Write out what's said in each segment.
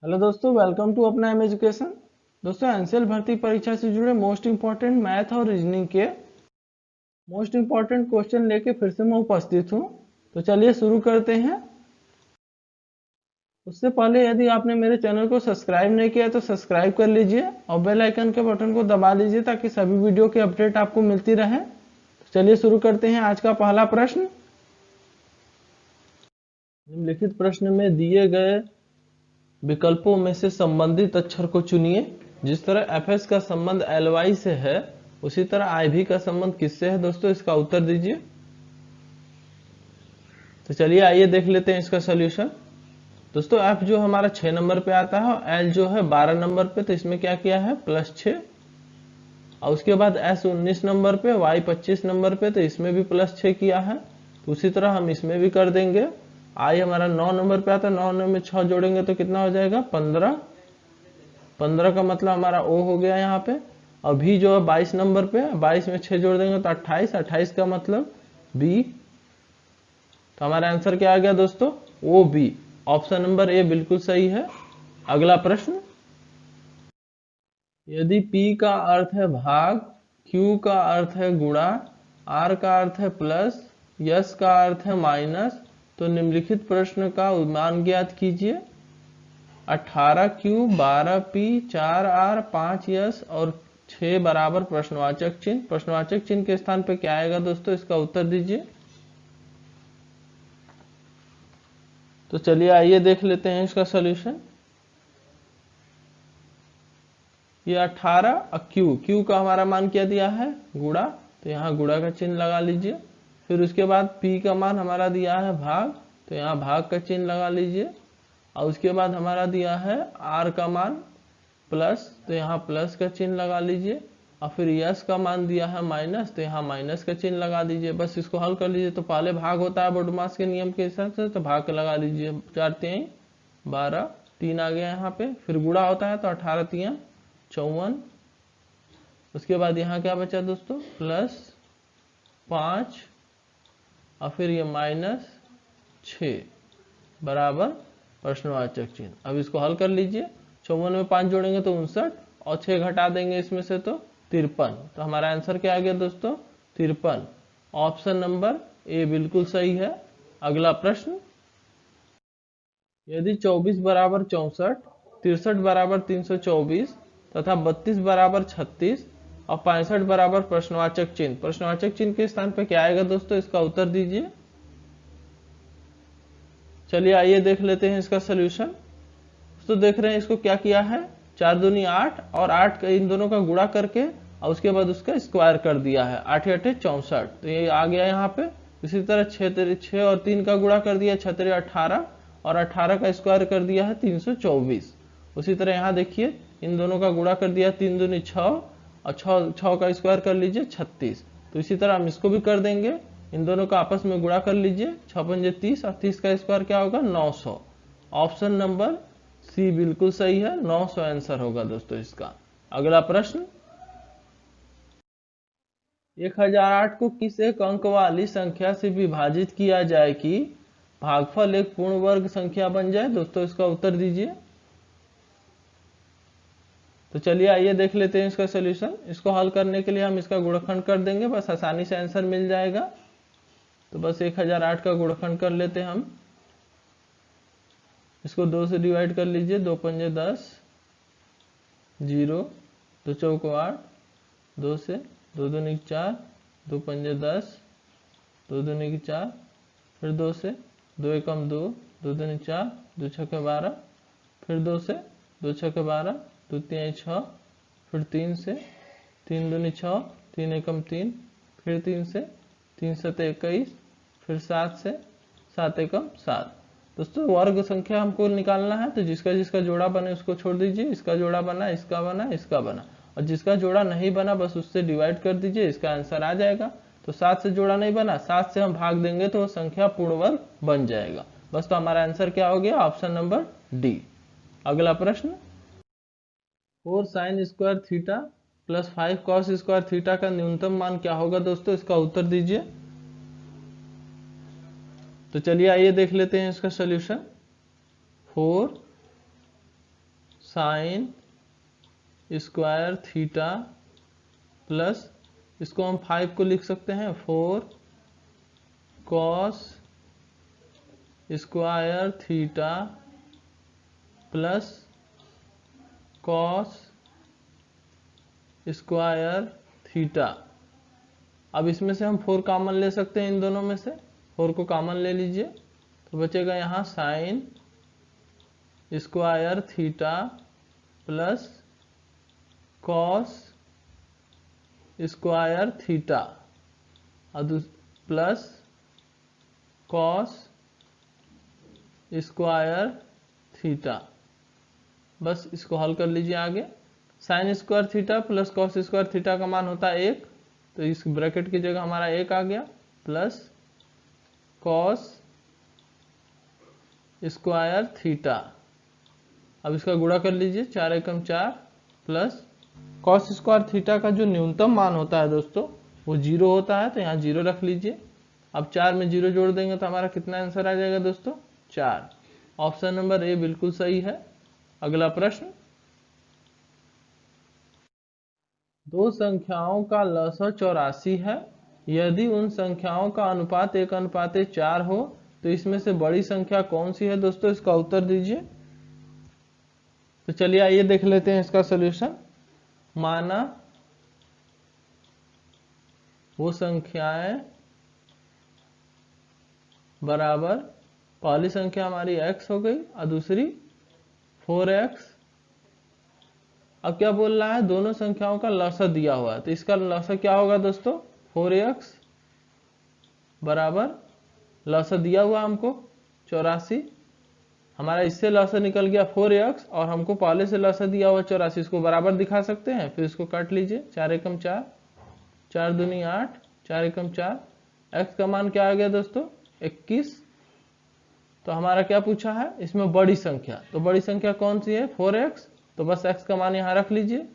Hello दोस्तों, welcome to अपना M education. दोस्तों, एनसीएल भर्ती परीक्षा से जुड़े मोस्ट इंपॉर्टेंट मैथ और रीजनिंग के मोस्ट इंपॉर्टेंट क्वेश्चन लेके फिर से मैं उपस्थित हूँ। तो चलिए शुरू करते हैं। उससे पहले यदि आपने मेरे चैनल को सब्सक्राइब नहीं किया तो सब्सक्राइब कर लीजिए और बेल आइकन के बटन को दबा लीजिए ताकि सभी वीडियो की अपडेट आपको मिलती रहे। तो चलिए शुरू करते हैं। आज का पहला प्रश्न, निम्नलिखित प्रश्न में दिए गए विकल्पों में से संबंधित अक्षर को चुनिए। जिस तरह fs का संबंध ly से है उसी तरह iv का संबंध किससे है दोस्तों, इसका उत्तर दीजिए। तो चलिए आइए देख लेते हैं इसका सॉल्यूशन। दोस्तों f जो हमारा 6 नंबर पे आता है और l जो है 12 नंबर पे, तो इसमें क्या किया है +6। और उसके बाद s 19 नंबर पे, y 25 नंबर पे, तो इसमें भी +6 किया है। तो उसी तरह हम इसमें भी कर देंगे। आई हमारा 9 नंबर पे आता है, 9 में 6 जोड़ेंगे तो कितना हो जाएगा 15। 15 का मतलब हमारा ओ हो गया यहाँ पे। और भी जो है 22 नंबर पे, 22 में 6 जोड़ देंगे तो 28। 28 का मतलब बी। तो हमारा आंसर क्या आ गया दोस्तों, ओ बी। ऑप्शन नंबर ए बिल्कुल सही है। अगला प्रश्न, यदि P का अर्थ है भाग, Q का अर्थ है गुणा, R का अर्थ है प्लस, S का अर्थ है माइनस, तो निम्नलिखित प्रश्न का मान ज्ञात कीजिए। 18Q 12P 4R 5S और 6 बराबर प्रश्नवाचक चिन्ह। प्रश्नवाचक चिन्ह के स्थान पे क्या आएगा दोस्तों, इसका उत्तर दीजिए। तो चलिए आइए देख लेते हैं इसका सॉल्यूशन। ये 18 और क्यू का हमारा मान क्या दिया है गुणा, तो यहाँ गुणा का चिन्ह लगा लीजिए। फिर उसके बाद पी का मान हमारा दिया है भाग, तो यहाँ भाग का चिन्ह लगा लीजिए। और उसके बाद हमारा दिया है आर का मान प्लस, तो यहाँ प्लस का चिन्ह लगा लीजिए। और फिर यस का मान दिया है माइनस, तो यहाँ माइनस का चिन्ह लगा दीजिए। बस इसको हल कर लीजिए। तो पहले भाग होता है बोडमास के नियम के हिसाब से, तो भाग लगा लीजिए। 4 3 12, 3 आ गया यहाँ पे। फिर गुणा होता है तो 18 3 54। उसके बाद यहाँ क्या बचा दोस्तों, +5 और फिर ये -6 बराबर प्रश्नवाचक चिन्ह। अब इसको हल कर लीजिए। 54 में 5 जोड़ेंगे तो 59 और 6 घटा देंगे इसमें से तो 53। तो हमारा आंसर क्या आ गया दोस्तों, 53। ऑप्शन नंबर ए बिल्कुल सही है। अगला प्रश्न, यदि 24 बराबर 64, 63 बराबर 324 तथा 32 बराबर 36 और 65 बराबर प्रश्नवाचक चिन्ह। प्रश्नवाचक चिन्ह के स्थान पर क्या आएगा दोस्तों, इसका उत्तर दीजिए। चलिए आइए देख लेते हैं इसका सोल्यूशन। तो देख रहे हैं इसको क्या किया है, 4 दूनी 8 और 8 इन दोनों का गुणा करके और उसके बाद उसका स्क्वायर कर दिया है। 8 8 64, तो ये आ गया यहाँ पे। इसी तरह 6 और 3 का गुणा कर दिया, 6 18 और 18 का स्क्वायर कर दिया है 324। उसी तरह यहाँ देखिए इन दोनों का गुणा कर दिया, 3 दूनी 6 और 6 का स्क्वायर कर लीजिए 36। तो इसी तरह हम इसको भी कर देंगे। इन दोनों का आपस में गुणा कर लीजिए, 6 पंजे 30 और 30 का स्क्वायर क्या होगा 900। ऑप्शन नंबर सी बिल्कुल सही है, 900 आंसर होगा दोस्तों इसका। अगला प्रश्न, 1008 को किस एक अंक वाली संख्या से विभाजित किया जाए कि भागफल एक पूर्ण वर्ग संख्या बन जाए दोस्तों, इसका उत्तर दीजिए। तो चलिए आइए देख लेते हैं इसका सोल्यूशन। इसको हल करने के लिए हम इसका गुणनखंड कर देंगे, बस आसानी से आंसर मिल जाएगा। तो बस 1008 का गुणनखंड कर लेते हैं हम। इसको 2 से डिवाइड कर लीजिए, 2 पंजे 10, 0, 2 चौको 8, 2 से 2 दूनी 4, 2 पंजे 10, 2 दूनी 4, फिर 2 से 2 एकम 2, 2 दूनी 4, 2 छक्के 12, फिर 2 से 2 छक्के 12, 2 तिहाई 6, फिर 3 से 3 दूनी 6, 3 एकम 3, फिर 3 से 3 सते 21, फिर 7 से 7 एकम 7। दोस्तों वर्ग संख्या हमको निकालना है, तो जिसका जिसका जोड़ा बने उसको छोड़ दीजिए। इसका जोड़ा बना, इसका बना, इसका बना, और जिसका जोड़ा नहीं बना बस उससे डिवाइड कर दीजिए, इसका आंसर आ जाएगा। तो 7 से जोड़ा नहीं बना, 7 से हम भाग देंगे तो वो संख्या पूर्ण वर्ग बन जाएगा बस। तो हमारा आंसर क्या हो गया, ऑप्शन नंबर डी। अगला प्रश्न, 4 sin square theta plus 5 cos square theta का न्यूनतम मान क्या होगा दोस्तों, इसका उत्तर दीजिए। तो चलिए आइए देख लेते हैं इसका solution. 4 sine square theta plus, इसको हम 5 को लिख सकते हैं 4 cos square theta plus cos square theta. अब इसमें से हम 4 कॉमन ले सकते हैं, इन दोनों में से 4 को कॉमन ले लीजिए, तो बचेगा यहाँ sine square theta plus cos square theta और प्लस कॉस स्क्वायर थीटा। बस इसको हल कर लीजिए आगे। Sine square theta plus cos square theta का मान होता है 1, तो इस ब्रैकेट की जगह हमारा 1 आ गया, प्लस कॉस स्क्वायर थीटा। अब इसका गुणा कर लीजिए, 4 एकम 4 प्लस कॉस स्क्वायर थीटा का जो न्यूनतम मान होता है दोस्तों वो 0 होता है, तो यहाँ 0 रख लीजिए। अब 4 में 0 जोड़ देंगे तो हमारा कितना आंसर आ जाएगा दोस्तों 4। ऑप्शन नंबर ए बिल्कुल सही है। अगला प्रश्न, दो संख्याओं का लसाअ 84 है। यदि उन संख्याओं का अनुपात 1:4 हो तो इसमें से बड़ी संख्या कौन सी है दोस्तों, इसका उत्तर दीजिए। तो चलिए आइए देख लेते हैं इसका सलूशन। माना वो संख्याएं बराबर, पहली संख्या हमारी x हो गई और दूसरी 4x। अब क्या बोल रहा है, दोनों संख्याओं का लसाअ दिया हुआ है, तो इसका लसाअ क्या होगा दोस्तों 4x बराबर, लसाअ दिया हुआ हमको 84, हमारा इससे लसाअ निकल गया 4x और हमको पहले से लसाअ दिया हुआ 84, इसको बराबर दिखा सकते हैं, फिर इसको काट लीजिए, 4 एकम 4, 4 दूनी 8, 4 एकम 4, x का मान क्या आ गया दोस्तों 21। तो हमारा क्या पूछा है इसमें बड़ी संख्या, तो बड़ी संख्या कौन सी है 4x, तो बस x का मान यहाँ रख लीजिए,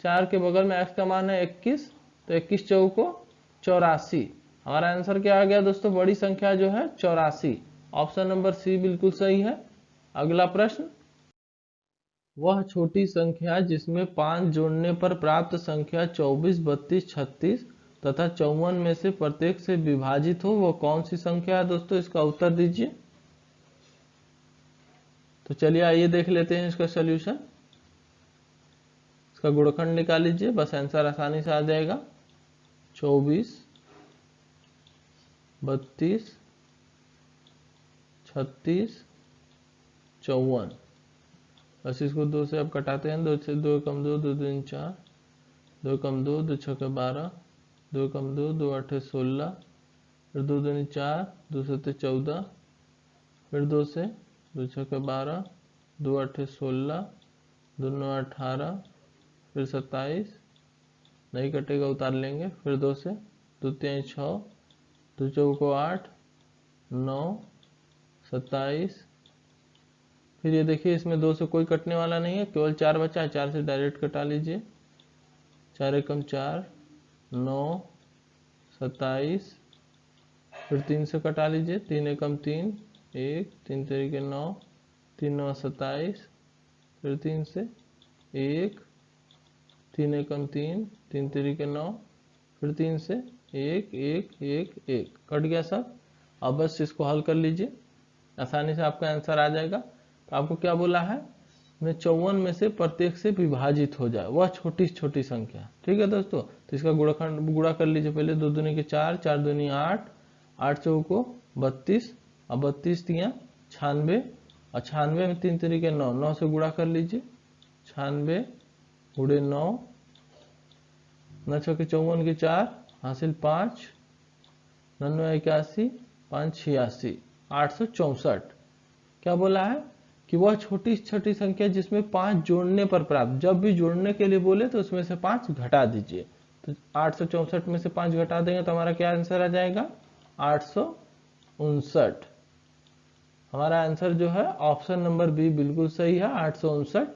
4 के बगल में x का मान है 21, तो 21 चौको 84। हमारा आंसर क्या आ गया दोस्तों, बड़ी संख्या जो है 84। ऑप्शन नंबर सी बिल्कुल सही है। अगला प्रश्न, वह छोटी संख्या जिसमें 5 जोड़ने पर प्राप्त संख्या 24, 32, 36 तथा 54 में से प्रत्येक से विभाजित हो, वह कौन सी संख्या है दोस्तों, इसका उत्तर दीजिए। तो चलिए आइए देख लेते हैं इसका सलूशन। इसका गुणनखंड निकाल लीजिए, बस आंसर आसानी से आ जाएगा। 24, 32, 36, 54। बस इसको 2 से अब कटाते हैं, 2 से 2 कम 2, 2 दूनी 4, 2 कम 2, 2 छक्के 12, 2 कम 2, 2 आठे 16, फिर 2 दूनी 4, 2 सत्ते 14, फिर 2 से 2 छक्के 12, 2 आठे 16, 2 नौ 18, फिर 27, नहीं कटेगा उतार लेंगे, फिर 2 से 2 तिहाई 6, 2 चौको 8, 9, 27, फिर ये देखिए इसमें 2 से कोई कटने वाला नहीं है, केवल 4 बचा है, 4 से डायरेक्ट कटा लीजिए, 4 एकम 4, 9, 27, फिर 3 से कटा लीजिए, 3 एकम 3, 1, 3 तरीके 9, 3 9 27, फिर 3 से 1, 3 एकम 3, 3 तरीके 9, फिर 3 से 1, 1, 1, 1, कट गया सब। अब बस इसको हल कर लीजिए, आसानी से आपका आंसर आ जाएगा। तो आपको क्या बोला है, 54 में से प्रत्येक से विभाजित हो जाए वह छोटी छोटी संख्या, ठीक है दोस्तों। तो इसका गुणा कर लीजिए, पहले 2 दूनी के 4, 4 दूनी 8, 8 चौको 32 और 32 तिया 96 और 96 में 3 तरीके 9, 9 से गुणा कर लीजिए, 96 गुणे 9, 9 छक्के 54 के 4 हासिल 5, 99 81, 5 86, 864। क्या बोला है कि वह छोटी छोटी संख्या जिसमें 5 जोड़ने पर प्राप्त, जब भी जोड़ने के लिए बोले तो उसमें से 5 घटा दीजिए। तो 864 में से 5 घटा देंगे तो हमारा क्या आंसर आ जाएगा 859। हमारा आंसर जो है ऑप्शन नंबर बी बिल्कुल सही है, 859।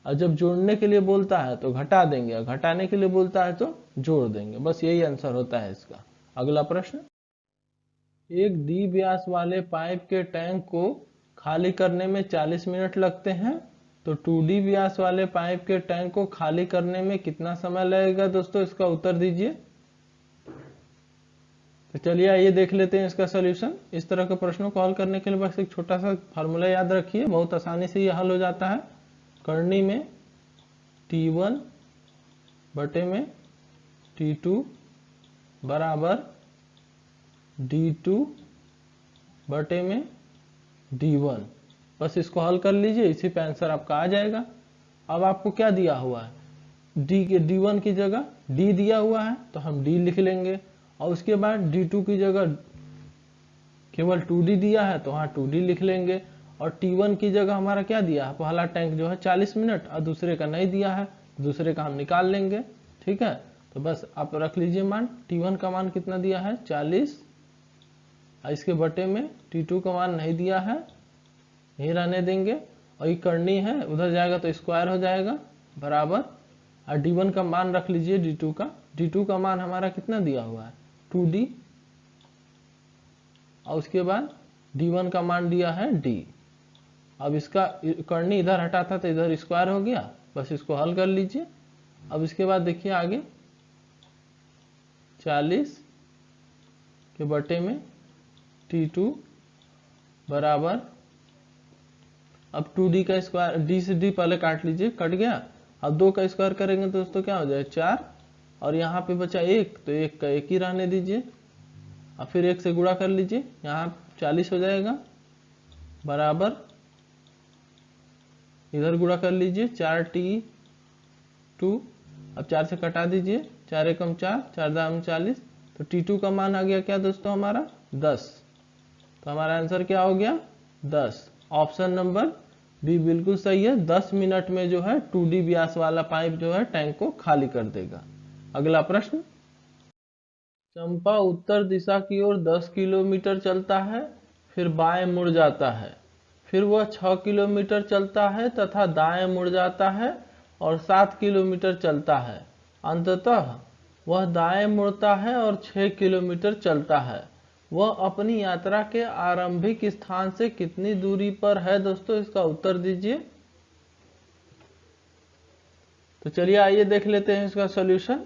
और जब जोड़ने के लिए बोलता है तो घटा देंगे, और घटाने के लिए बोलता है तो जोड़ देंगे, बस यही आंसर होता है इसका। अगला प्रश्न, एक डी व्यास वाले पाइप के टैंक को खाली करने में 40 मिनट लगते हैं, तो 2D व्यास वाले पाइप के टैंक को खाली करने में कितना समय लगेगा दोस्तों, इसका उत्तर दीजिए। तो चलिए आइए देख लेते हैं इसका सॉल्यूशन। इस तरह के प्रश्नों को हल करने के लिए बस एक छोटा सा फार्मूला याद रखिए, बहुत आसानी से ये हल हो जाता है। करनी में T1 बटे में T2 बराबर D2 बटे में D1। बस इसको हल कर लीजिए, इसी पे आंसर आपका आ जाएगा। अब आपको क्या दिया हुआ है, D1 की जगह D दिया हुआ है तो हम D लिख लेंगे, और उसके बाद D2 की जगह केवल 2D दिया है तो वहाँ 2D लिख लेंगे, और T1 की जगह हमारा क्या दिया है, पहला टैंक जो है 40 मिनट और दूसरे का नहीं दिया है, दूसरे का हम निकाल लेंगे। ठीक है, तो बस आप रख लीजिए मान, T1 का मान कितना दिया है 40, इसके बटे में T2 का मान नहीं दिया है, यही रहने देंगे, और ये करनी है उधर जाएगा तो स्क्वायर हो जाएगा बराबर, और D1 का मान रख लीजिए D2 का मान हमारा कितना दिया हुआ है 2D, और उसके बाद D1 का मान दिया है D। अब इसका करनी इधर हटा था तो इधर स्क्वायर हो गया, बस इसको हल कर लीजिए। अब इसके बाद देखिए आगे 40 के बटे में T2 बराबर, अब 2D का स्क्वायर, D से D पहले काट लीजिए, कट गया। अब 2 का स्क्वायर करेंगे तो दोस्तों क्या हो जाए 4, और यहाँ पे बचा 1 तो 1 का 1 ही रहने दीजिए, और फिर 1 से गुणा कर लीजिए, यहाँ 40 हो जाएगा बराबर, इधर गुणा कर लीजिए 4T2, अब 4 से कटा दीजिए, 4 एकम 4, 4 दाम 40, तो T2 का मान आ गया क्या दोस्तों हमारा 10। तो हमारा आंसर क्या हो गया 10। ऑप्शन नंबर बी बिल्कुल सही है, 10 मिनट में जो है 2D व्यास वाला पाइप जो है टैंक को खाली कर देगा। अगला प्रश्न, चंपा उत्तर दिशा की ओर 10 किलोमीटर चलता है, फिर बाएं मुड़ जाता है, फिर वह 6 किलोमीटर चलता है तथा दाएं मुड़ जाता है और 7 किलोमीटर चलता है, अंततः वह दाएं मुड़ता है और 6 किलोमीटर चलता है। वह अपनी यात्रा के आरंभिक स्थान से कितनी दूरी पर है दोस्तों, इसका उत्तर दीजिए। तो चलिए आइए देख लेते हैं इसका सॉल्यूशन।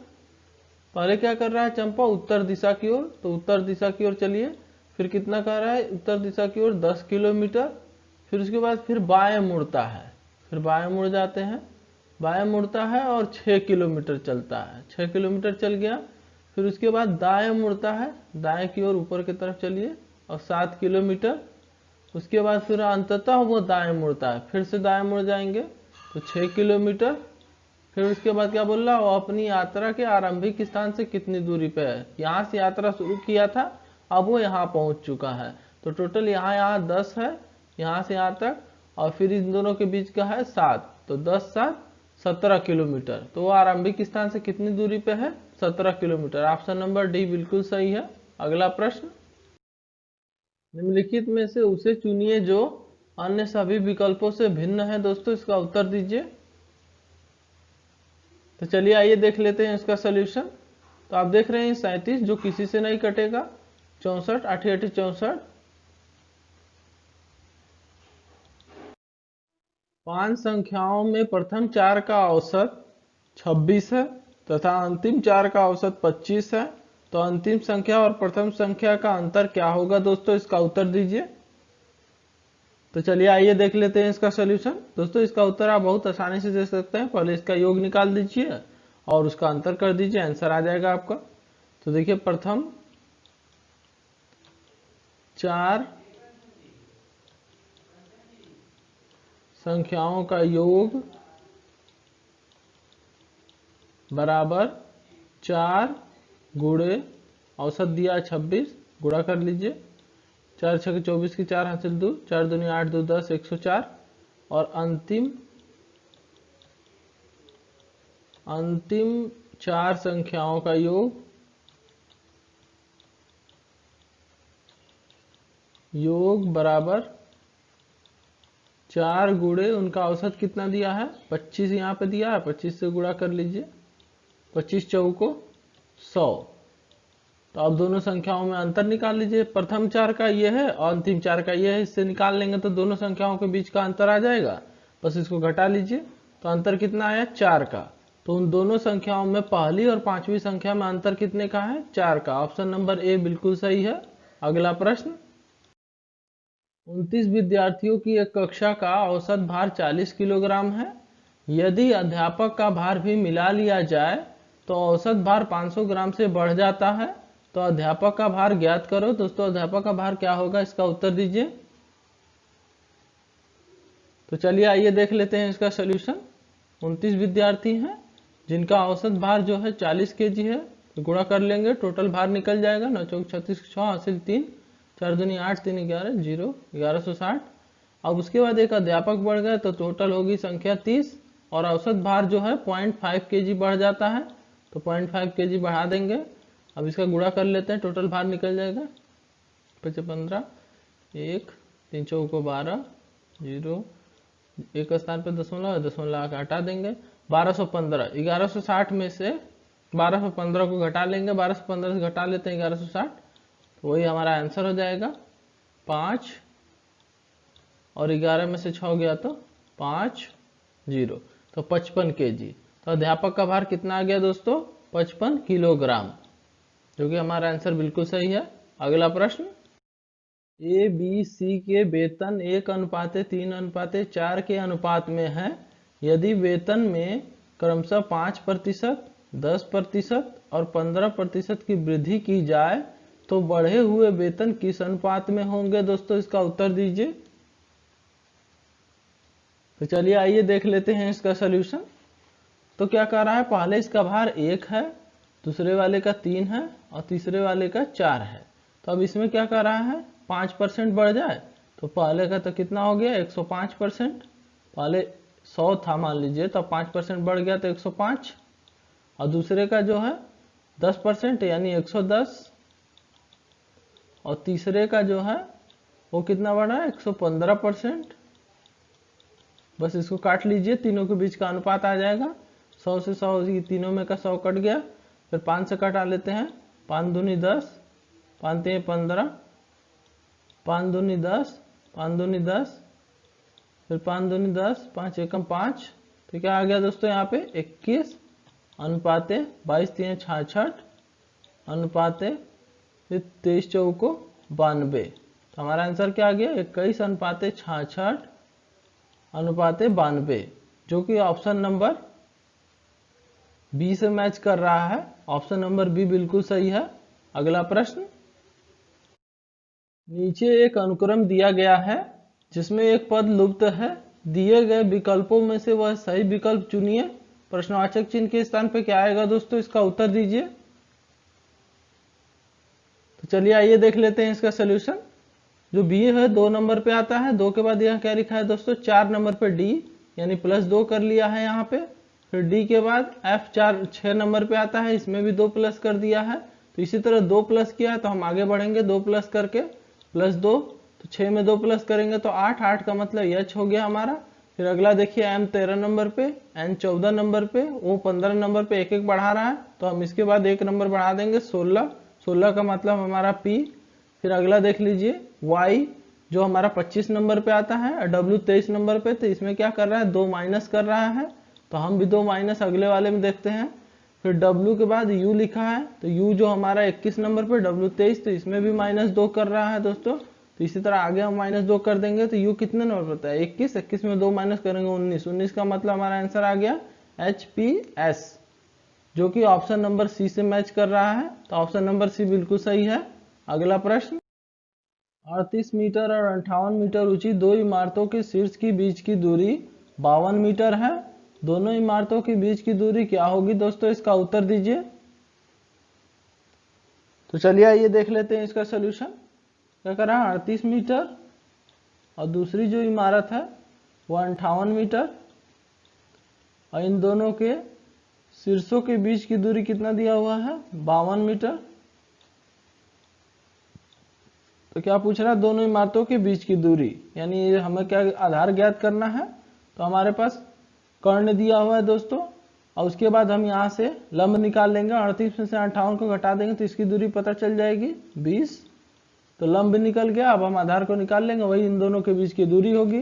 पहले क्या कर रहा है चंपा, उत्तर दिशा की ओर, तो उत्तर दिशा की ओर चलिए, फिर कितना कर रहा है उत्तर दिशा की ओर 10 किलोमीटर, फिर उसके बाद फिर बाएं मुड़ता है, फिर बाएं मुड़ जाते हैं, बाएं मुड़ता है और 6 किलोमीटर चलता है, 6 किलोमीटर चल गया, फिर उसके बाद दाएं मुड़ता है, दाएं की ओर ऊपर की तरफ चलिए और 7 किलोमीटर, उसके बाद फिर अंततः वो दाएं मुड़ता है, फिर से दाएं मुड़ जाएंगे तो 6 किलोमीटर, फिर उसके बाद क्या बोल रहा है, वो अपनी यात्रा के आरंभिक स्थान से कितनी दूरी पे है, यहाँ से यात्रा शुरू किया था, अब वो यहाँ पहुंच चुका है, तो टोटल यहाँ 10 है यहाँ से यहाँ तक, और फिर इन दोनों के बीच का है 7, तो 10 7 17 किलोमीटर, तो वो आरंभिक स्थान से कितनी दूरी पे है 17 किलोमीटर। ऑप्शन नंबर डी बिल्कुल सही है। अगला प्रश्न, निम्नलिखित में से उसे चुनिए जो अन्य सभी विकल्पों से भिन्न है दोस्तों, इसका उत्तर दीजिए। तो चलिए आइए देख लेते हैं इसका सॉल्यूशन। तो आप देख रहे हैं 37 जो किसी से नहीं कटेगा, 64 8 8 64, 5 संख्याओं में प्रथम 4 का औसत 26 है तथा अंतिम 4 का औसत 25 है, तो अंतिम संख्या और प्रथम संख्या का अंतर क्या होगा दोस्तों, इसका उत्तर दीजिए। तो चलिए आइए देख लेते हैं इसका सॉल्यूशन। दोस्तों इसका उत्तर आप बहुत आसानी से दे सकते हैं, पहले इसका योग निकाल दीजिए और उसका अंतर कर दीजिए, आंसर आ जाएगा आपका। तो देखिए प्रथम 4 संख्याओं का योग बराबर 4 गुणे औसत दिया 26, गुणा कर लीजिए, 4 6 24 की 4 हासिल 2, 4 दूनी 8 2 10 104, और अंतिम 4 संख्याओं का योग बराबर 4 गुणे उनका औसत कितना दिया है 25, यहाँ पे दिया है 25 से गुणा कर लीजिए, 25 चौको 100। तो अब दोनों संख्याओं में अंतर निकाल लीजिए, प्रथम 4 का ये है और अंतिम 4 का ये है, इससे निकाल लेंगे तो दोनों संख्याओं के बीच का अंतर आ जाएगा। बस इसको घटा लीजिए। तो अंतर कितना आया 4 का। तो उन दोनों संख्याओं में पहली और पांचवी संख्या में अंतर कितने का है 4 का। ऑप्शन नंबर ए बिल्कुल सही है। अगला प्रश्न, 29 विद्यार्थियों की एक कक्षा का औसत भार 40 किलोग्राम है। यदि अध्यापक का भार भी मिला लिया जाए तो औसत भार 500 ग्राम से बढ़ जाता है। तो अध्यापक का भार ज्ञात करो। दोस्तों अध्यापक का भार क्या होगा, इसका उत्तर दीजिए। तो चलिए आइए देख लेते हैं इसका सोल्यूशन। 29 विद्यार्थी हैं जिनका औसत भार जो है 40 केजी है। तो गुणा कर लेंगे, टोटल भार निकल जाएगा। 9 चौक 36, 6 हासिल 3, 4 दूनी 8, 3 11, 0 1160। अब उसके बाद एक अध्यापक बढ़ गए तो टोटल होगी संख्या 30 और औसत भार जो है 0.5 केजी बढ़ जाता है। तो 0.5 केजी बढ़ा देंगे। अब इसका गुणा कर लेते हैं, टोटल भार निकल जाएगा। 15, 1, 3 चौक 12, 0, एक स्थान पे दशमलव, दशमलव का हटा देंगे। 1215, 1160 में से 1215 को घटा लेंगे। 1215 से घटा लेते हैं 1160, तो वही हमारा आंसर हो जाएगा 5 और 11 में से 6 गया तो 5, 0, तो 55 केजी। तो अध्यापक का भार कितना आ गया दोस्तों 55 किलोग्राम, जो कि हमारा आंसर बिल्कुल सही है। अगला प्रश्न, ए बी सी के वेतन 1:3:4 के अनुपात में है। यदि वेतन में क्रमशः 5%, 10% और 15% की वृद्धि की जाए तो बढ़े हुए वेतन किस अनुपात में होंगे दोस्तों, इसका उत्तर दीजिए। तो चलिए आइए देख लेते हैं इसका सोल्यूशन। तो क्या कह रहा है, पहले इसका भार 1 है, दूसरे वाले का 3 है और तीसरे वाले का 4 है। तो अब इसमें क्या कर रहा है 5% बढ़ जाए। तो पहले का तो कितना हो गया 105%। पहले 100 था मान लीजिए, तो 5% बढ़ गया तो 105। और दूसरे का जो है 10% यानी 110। और तीसरे का जो है वो कितना बढ़ा है 115%। बस इसको काट लीजिए, तीनों के बीच का अनुपात आ जाएगा। 100 से 100, तीनों में का 100 कट गया। फिर 5 से कटा लेते हैं, 5 दूनी 10, 5 3 15, 5 दूनी 10, 5 दूनी 10, फिर 5 दूनी 10, 5 एकम 5। तो क्या आ गया दोस्तों यहाँ पे 21 अनुपाते 22 3 66 अनुपाते फिर 23 चौको 92। तो हमारा आंसर क्या आ गया 21 अनुपाते 66 अनुपाते 92, जो कि ऑप्शन नंबर बी से मैच कर रहा है। ऑप्शन नंबर बी बिल्कुल सही है। अगला प्रश्न, नीचे एक अनुक्रम दिया गया है जिसमें एक पद लुप्त है। दिए गए विकल्पों में से वह सही विकल्प चुनिए। प्रश्नवाचक चिन्ह के स्थान पे क्या आएगा दोस्तों, इसका उत्तर दीजिए। तो चलिए आइए देख लेते हैं इसका सोल्यूशन। जो बी है 2 नंबर पे आता है। 2 के बाद यह क्या लिखा है दोस्तों 4 नंबर पे डी, यानी +2 कर लिया है यहाँ पे। फिर डी के बाद F4 6 नंबर पे आता है, इसमें भी 2 प्लस कर दिया है। तो इसी तरह 2 प्लस किया है तो हम आगे बढ़ेंगे 2 प्लस करके, +2, तो 6 में 2 प्लस करेंगे तो 8, 8 का मतलब H हो गया हमारा। फिर अगला देखिए M 13 नंबर पे, N 14 नंबर पे, O 15 नंबर पे, एक एक बढ़ा रहा है। तो हम इसके बाद एक नंबर बढ़ा देंगे 16, 16 का मतलब हमारा P। फिर अगला देख लीजिए Y जो हमारा 25 नंबर पे आता है और W 23 नंबर पे। तो इसमें क्या कर रहा है 2 माइनस कर रहा है, तो हम भी 2 माइनस अगले वाले में देखते हैं। फिर W के बाद U लिखा है, तो U जो हमारा 21 नंबर पे, W 23, तो इसमें भी -2 कर रहा है दोस्तों। तो इसी तरह आगे हम -2 कर देंगे तो U कितने नंबर पर है 21, 21 में 2 माइनस करेंगे 19, 19 का मतलब हमारा आंसर आ गया HPS, जो कि ऑप्शन नंबर सी से मैच कर रहा है। तो ऑप्शन नंबर सी बिल्कुल सही है। अगला प्रश्न, 38 मीटर और 58 मीटर ऊंची 2 इमारतों के शीर्ष की बीच की दूरी 52 मीटर है। दोनों इमारतों के बीच की दूरी क्या होगी दोस्तों, इसका उत्तर दीजिए। तो चलिए आइए देख लेते हैं इसका सोल्यूशन। क्या कर रहा है 38 मीटर और दूसरी जो इमारत है वो 58 मीटर और इन दोनों के शीर्षों के बीच की दूरी कितना दिया हुआ है 52 मीटर। तो क्या पूछ रहा है दोनों इमारतों के बीच की दूरी, यानी हमें क्या आधार ज्ञात करना है। तो हमारे पास कर्ण दिया हुआ है दोस्तों और उसके बाद हम यहाँ से लंब निकाल लेंगे। 38 में से 58 को घटा देंगे तो इसकी दूरी पता चल जाएगी 20। तो लंब निकल गया। अब हम आधार को निकाल लेंगे, वही इन दोनों के बीच की दूरी होगी।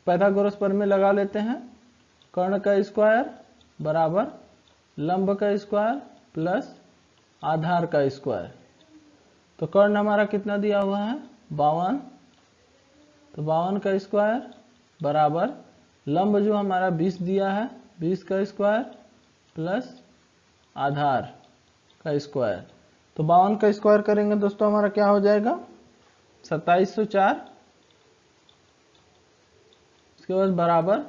पाइथागोरस प्रमेय लगा लेते हैं। कर्ण का स्क्वायर बराबर लंब का स्क्वायर प्लस आधार का स्क्वायर। तो कर्ण हमारा कितना दिया हुआ है 52, तो 52 का स्क्वायर बराबर लंब जो हमारा 20 दिया है 20 का स्क्वायर प्लस आधार का स्क्वायर। तो 52 का स्क्वायर करेंगे दोस्तों हमारा क्या हो जाएगा 2704। इसके बाद बराबर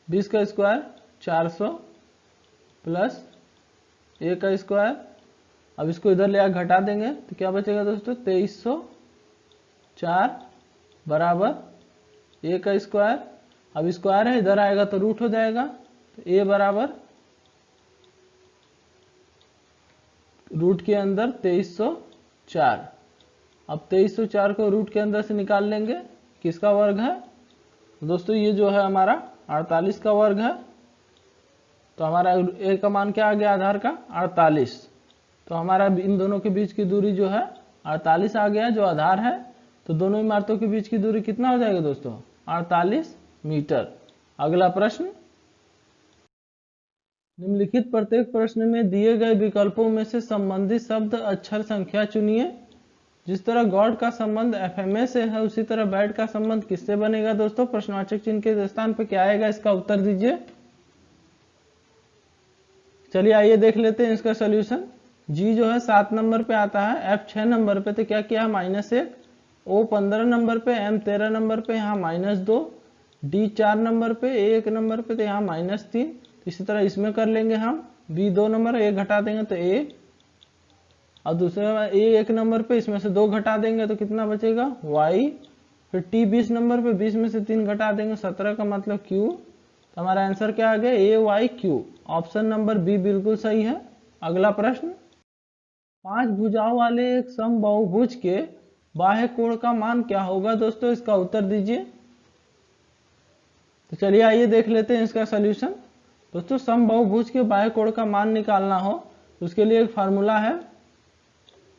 20 का स्क्वायर 400 प्लस a का स्क्वायर। अब इसको इधर ले आकर घटा देंगे तो क्या बचेगा दोस्तों 2304 बराबर a का स्क्वायर। अब स्क्वायर है इधर आएगा तो रूट हो जाएगा, तो a बराबर रूट के अंदर 2304। अब 2304 को रूट के अंदर से निकाल लेंगे, किसका वर्ग है दोस्तों ये जो है हमारा 48 का वर्ग है। तो हमारा a का मान क्या आ गया आधार का 48, तो हमारा इन दोनों के बीच की दूरी जो है 48 आ गया जो आधार है। तो दोनों इमारतों के बीच की दूरी कितना हो जाएगा दोस्तों 48 मीटर। अगला प्रश्न, निम्नलिखित प्रत्येक प्रश्न में दिए गए विकल्पों में से संबंधित शब्द अक्षर संख्या चुनिए। जिस तरह गॉड का संबंध एफएमए से है उसी तरह बैड का संबंध किससे बनेगा दोस्तों। प्रश्नवाचक चिन्ह के स्थान पर क्या आएगा इसका उत्तर दीजिए। चलिए आइए देख लेते हैं इसका सोल्यूशन। जी जो है 7 नंबर पे आता है, एफ 6 नंबर पे, तो क्या किया -1, ओ 15 नंबर पे, एम 13 नंबर पे, यहाँ -2, डी 4 नंबर पे, ए 1 नंबर पे, तो यहाँ -3। तो इसी तरह इसमें कर लेंगे हम, बी 2 नंबर, ए घटा देंगे तो ए, और दूसरे ए 1 नंबर पे इसमें से 2 घटा देंगे तो कितना बचेगा वाई। फिर टी 20 नंबर पे 20 में से 3 घटा देंगे 17 का मतलब क्यू। तो हमारा आंसर क्या आ गया A Y Q. Option number B बिल्कुल सही है। अगला प्रश्न, 5 भुजाओं वाले एक समबाहुभुज के बाह्य कोण का मान क्या होगा दोस्तों, इसका उत्तर दीजिए। तो चलिए आइए देख लेते हैं इसका सोल्यूशन। दोस्तों समबाहुभुज के बाह्य कोण का मान निकालना हो तो उसके लिए एक फार्मूला है,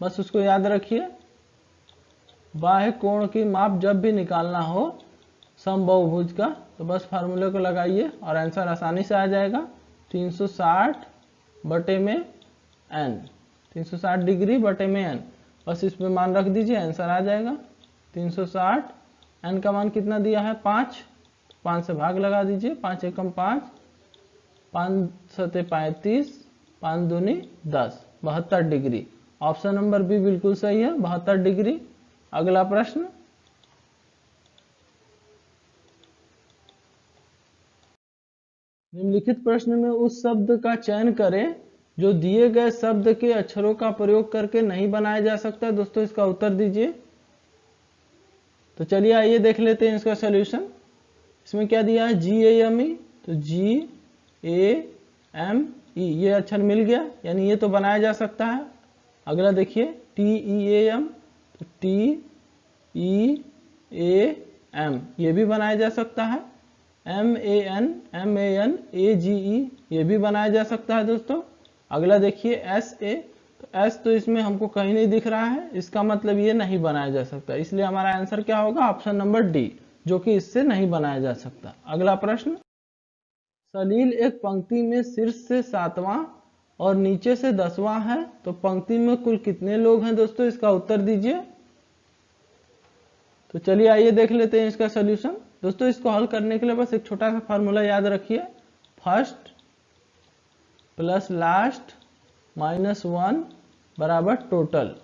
बस उसको याद रखिए। बाह्य कोण की माप जब भी निकालना हो समबाहुभुज का तो बस फार्मूले को लगाइए और आंसर आसानी से आ जाएगा। 360 बटे में n, 360 डिग्री बटे में n, बस इसमें मान रख दीजिए आंसर आ जाएगा 360। n का मान कितना दिया है 5, 5 से भाग लगा दीजिए, 5 एकम 5, 5 सते 35, 5 दूनी 10, 72 डिग्री। ऑप्शन नंबर बी बिल्कुल सही है 72 डिग्री। अगला प्रश्न, निम्नलिखित प्रश्न में उस शब्द का चयन करें जो दिए गए शब्द के अक्षरों का प्रयोग करके नहीं बनाया जा सकता। दोस्तों इसका उत्तर दीजिए। तो चलिए आइए देख लेते हैं इसका सॉल्यूशन। इसमें क्या दिया है जी ए एम ई, तो जी ए एम ई ये अक्षर मिल गया, यानी ये तो बनाया जा सकता है। अगला देखिए टी ई ए एम, तो टी ई ए एम ये भी बनाया जा सकता है। एम ए एन ए जी ई ये भी बनाया जा सकता है दोस्तों। अगला देखिए एस ए, तो एस तो इसमें हमको कहीं नहीं दिख रहा है, इसका मतलब ये नहीं बनाया जा सकता, इसलिए हमारा आंसर क्या होगा ऑप्शन नंबर डी, जो कि इससे नहीं बनाया जा सकता। अगला प्रश्न, सलील एक पंक्ति में शीर्ष से 7वां और नीचे से 10वां है, तो पंक्ति में कुल कितने लोग हैं दोस्तों, इसका उत्तर दीजिए। तो चलिए आइए देख लेते हैं इसका सोल्यूशन। दोस्तों इसको हल करने के लिए बस एक छोटा सा फार्मूला याद रखिए, फर्स्ट प्लस लास्ट -1 बराबर टोटल।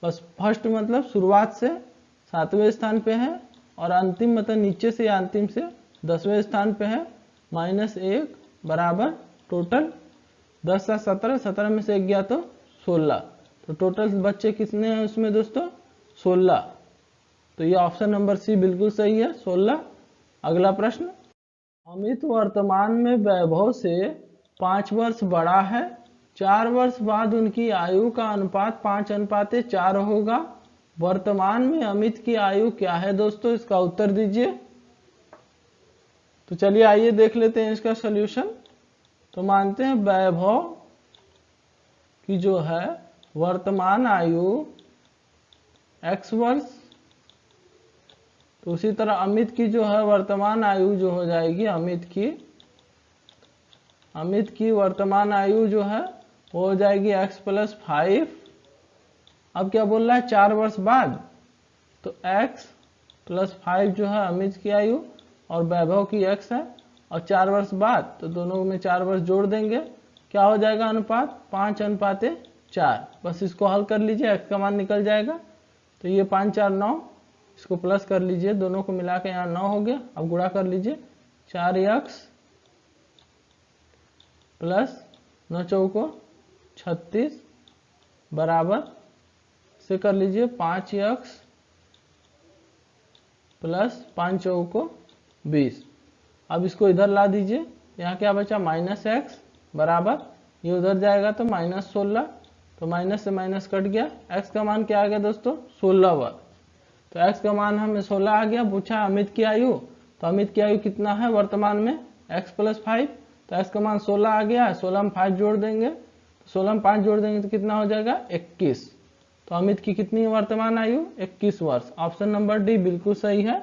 बस फर्स्ट मतलब शुरुआत से 7वें स्थान पे है और अंतिम मतलब नीचे से या अंतिम से 10वें स्थान पे है, -1 बराबर टोटल। 10 से 17, 17 में से 1 गया तो 16, तो टोटल बच्चे कितने हैं उसमें दोस्तों 16। तो ये ऑप्शन नंबर सी बिल्कुल सही है 16। अगला प्रश्न, अमित वर्तमान में वैभव से 5 वर्ष बड़ा है, 4 वर्ष बाद उनकी आयु का अनुपात 5:4 होगा। वर्तमान में अमित की आयु क्या है दोस्तों, इसका उत्तर दीजिए। तो चलिए आइए देख लेते हैं इसका सॉल्यूशन। तो मानते हैं वैभव की जो है वर्तमान आयु x वर्ष, तो उसी तरह अमित की जो है वर्तमान आयु जो हो जाएगी, अमित की वर्तमान आयु जो है वो हो जाएगी x + 5। अब क्या बोल रहा है 4 वर्ष बाद, तो x + 5 जो है अमित की आयु और वैभव की x है, और 4 वर्ष बाद तो दोनों में 4 वर्ष जोड़ देंगे, क्या हो जाएगा अनुपात 5:4। बस इसको हल कर लीजिए, x का मान निकल जाएगा। तो ये 5 4 9, इसको प्लस कर लीजिए, दोनों को मिला के यहाँ 9 हो गया। अब गुणा कर लीजिए, 4x + 9 चौको 36 बराबर से कर लीजिए 5x + 5 चौको 20। अब इसको इधर ला दीजिए, यहाँ क्या बचा -x बराबर, ये उधर जाएगा तो -16, तो माइनस से माइनस कट गया। x का मान क्या आ गया दोस्तों 16 वर्ष। तो x का मान हमें 16 आ गया। पूछा अमित की आयु, तो अमित की आयु कितना है वर्तमान में x + 5, तो x का मान 16 आ गया है। 16 में 5 जोड़ देंगे, 16 में 5 जोड़ देंगे तो कितना हो जाएगा 21। तो अमित की कितनी वर्तमान आयु 21 वर्ष। ऑप्शन नंबर डी बिल्कुल सही है।